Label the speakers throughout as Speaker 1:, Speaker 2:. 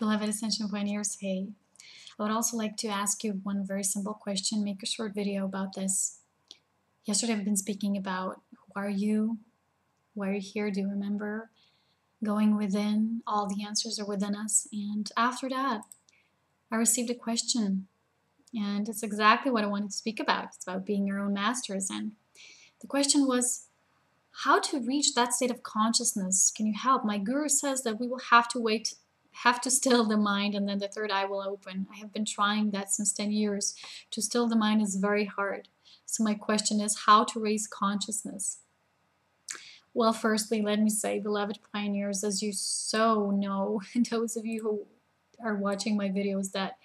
Speaker 1: Beloved Ascension pioneers, hey. I would also like to ask you one very simple question, make a short video about this. Yesterday I've been speaking about who are you, why are you here, do you remember? Going within, all the answers are within us. And after that, I received a question, and it's exactly what I wanted to speak about. It's about being your own masters. And the question was, how to reach that state of consciousness? Can you help? My guru says that we will have to still the mind, and then the third eye will open. I have been trying that since 10 years. To still the mind is very hard. So my question is how to raise consciousness. Well, firstly, let me say, beloved pioneers, as you so know, and those of you who are watching my videos, that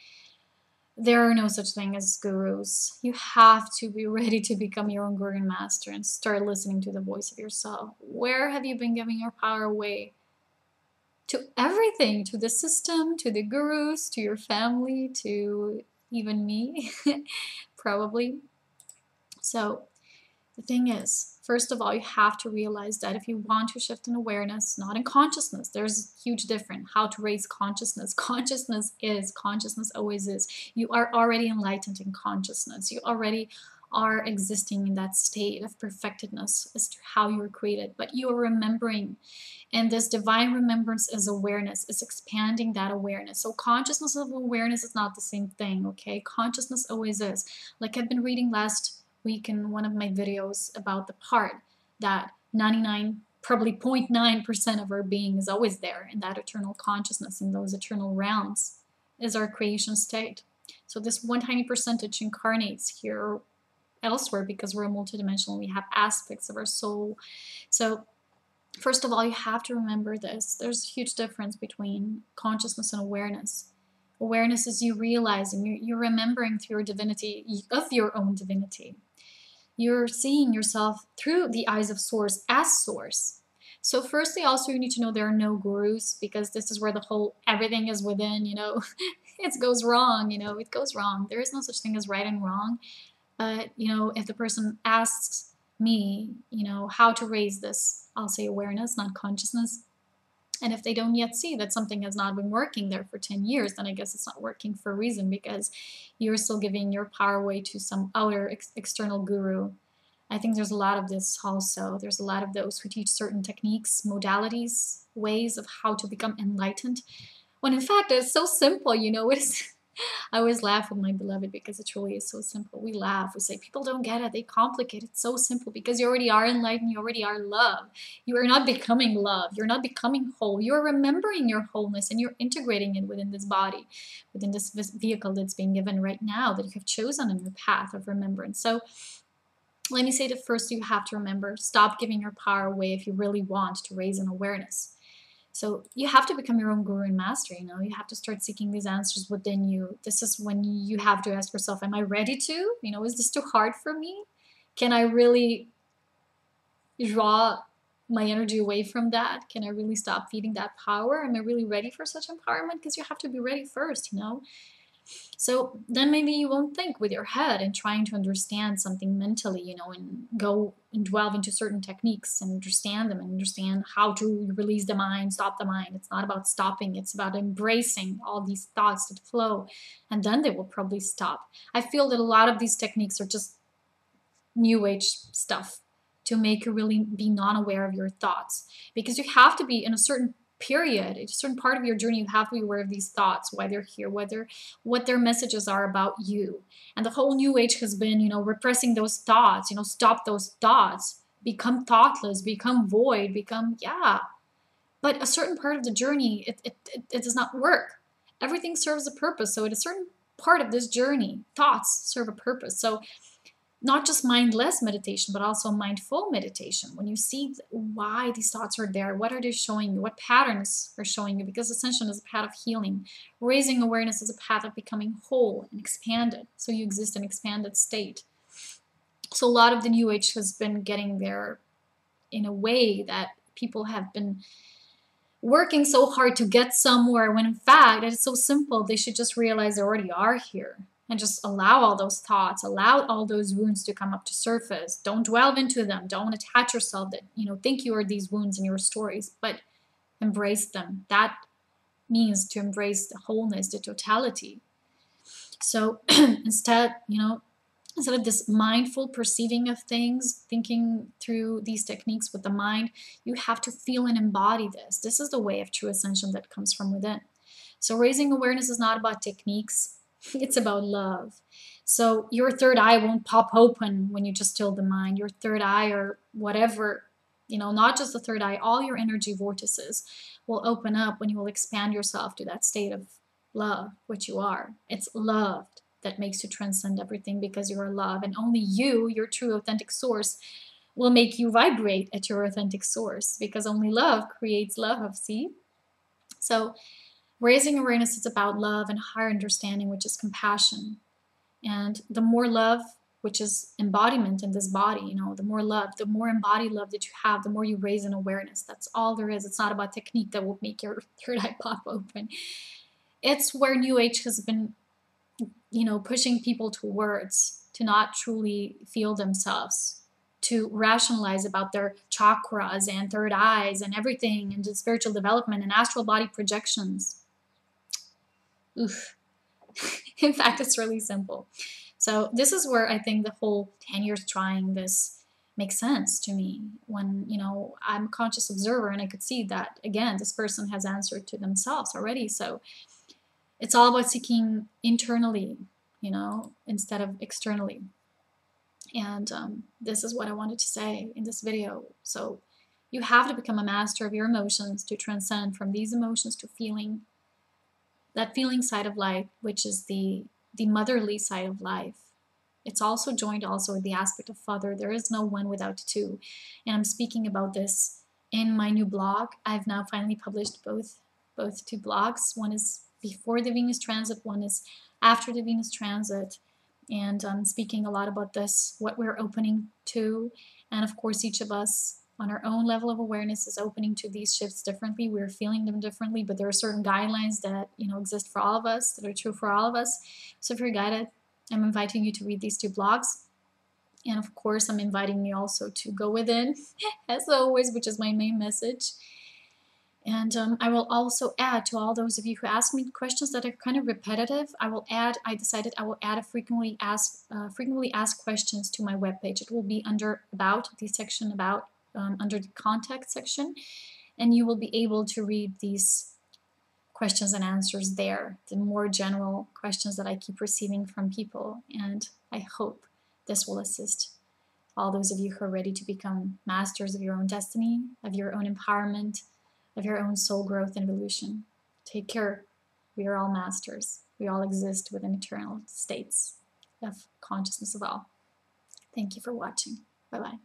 Speaker 1: there are no such thing as gurus. You have to be ready to become your own guru and master and start listening to the voice of yourself. Where have you been giving your power away? To everything, to the system, to the gurus, to your family, to even me, probably. So the thing is, first of all, you have to realize that if you want to shift in awareness, not in consciousness, there's a huge difference. How to raise consciousness. Consciousness always is. You are already enlightened in consciousness. You already are existing in that state of perfectedness as to how you were created. But you are remembering. And this divine remembrance is awareness. It's expanding that awareness. So consciousness of awareness is not the same thing, okay? Consciousness always is. Like I've been reading last week in one of my videos about the part that 99, probably 0.9% of our being is always there in that eternal consciousness, in those eternal realms, is our creation state. So this one tiny percentage incarnates here or elsewhere because we're multidimensional. We have aspects of our soul. So first of all, you have to remember this. There's a huge difference between consciousness and awareness. Awareness is you realizing, you're remembering through your divinity, of your own divinity. You're seeing yourself through the eyes of Source as Source. So firstly, also you need to know there are no gurus, because this is where the whole everything is within, it goes wrong, it goes wrong. There is no such thing as right and wrong. But, if the person asks me, how to raise this, I'll say awareness, not consciousness. And if they don't yet see that something has not been working there for 10 years, then I guess it's not working for a reason, because you're still giving your power away to some other external guru. I think there's a lot of this also. There's a lot of those who teach certain techniques, modalities, ways of how to become enlightened. When in fact, it's so simple, it's... I always laugh with my beloved because it truly is so simple. We laugh, we say, people don't get it, they complicate it. It's so simple because you already are enlightened, you already are love. You are not becoming love, you're not becoming whole. You're remembering your wholeness and you're integrating it within this body, within this vehicle that's being given right now that you have chosen in your path of remembrance. So let me say that first you have to remember, stop giving your power away if you really want to raise an awareness. So you have to become your own guru and master, you have to start seeking these answers within you. This is when you have to ask yourself, am I ready to? Is this too hard for me? Can I really draw my energy away from that? Can I really stop feeding that power? Am I really ready for such empowerment? Because you have to be ready first, So then maybe you won't think with your head and trying to understand something mentally, and go and delve into certain techniques and understand them and understand how to release the mind, stop the mind. It's not about stopping. It's about embracing all these thoughts that flow, and then they will probably stop. I feel that a lot of these techniques are just new age stuff to make you really be non-aware of your thoughts, because you have to be in a certain period, a certain part of your journey, you have to be aware of these thoughts, why they're here, what their messages are about you. And the whole new age has been, repressing those thoughts, stop those thoughts, become thoughtless, become void, but a certain part of the journey, it does not work. Everything serves a purpose. So at a certain part of this journey, thoughts serve a purpose. So not just mindless meditation, but also mindful meditation. When you see why these thoughts are there, what are they showing you, what patterns are showing you, because Ascension is a path of healing. Raising awareness is a path of becoming whole and expanded, so you exist in expanded state. So a lot of the New Age has been getting there in a way that people have been working so hard to get somewhere, when in fact it's so simple. They should just realize they already are here. And just allow all those thoughts, allow all those wounds to come up to surface. Don't delve into them. Don't attach yourself that, think you are these wounds in your stories, but embrace them. That means to embrace the wholeness, the totality. So instead, instead of this mindful perceiving of things, thinking through these techniques with the mind, you have to feel and embody this. This is the way of true ascension that comes from within. So raising awareness is not about techniques, it's about love. So your third eye won't pop open when you just still the mind. Your third eye, or whatever, not just the third eye, all your energy vortices will open up when you will expand yourself to that state of love, which you are. It's love that makes you transcend everything, because you are love, and only you, your true authentic source, will make you vibrate at your authentic source, because only love creates love. See? So raising awareness is about love and higher understanding, which is compassion. And the more love, which is embodiment in this body, the more love, the more embodied love that you have, the more you raise an awareness. That's all there is. It's not about technique that will make your third eye pop open. It's where New Age has been, pushing people towards, to not truly feel themselves, to rationalize about their chakras and third eyes and everything, and spiritual development and astral body projections. Oof. In fact, it's really simple. So this is where I think the whole 10 years trying this makes sense to me, when, I'm a conscious observer and I could see that, again, this person has answered to themselves already. So it's all about seeking internally, instead of externally. And this is what I wanted to say in this video. So you have to become a master of your emotions to transcend from these emotions to feeling, that feeling side of life, which is the motherly side of life. It's also joined also with the aspect of father. There is no one without two. And I'm speaking about this in my new blog. I've now finally published both two blogs. One is before the Venus transit, one is after the Venus transit. And I'm speaking a lot about this, what we're opening to. And of course, each of us on our own level of awareness is opening to these shifts differently. We're feeling them differently, but there are certain guidelines that exist for all of us, that are true for all of us. So if you're guided, I'm inviting you to read these two blogs. And of course, I'm inviting you also to go within, as always, which is my main message. And I will also add, to all those of you who ask me questions that are kind of repetitive, I decided I will add a frequently asked questions to my webpage. It will be under About, the section About, under the Contact section. And you will be able to read these questions and answers there, the more general questions that I keep receiving from people. And I hope this will assist all those of you who are ready to become masters of your own destiny, of your own empowerment, of your own soul growth and evolution. Take care. We are all masters. We all exist within eternal states of consciousness of all. Thank you for watching. Bye-bye.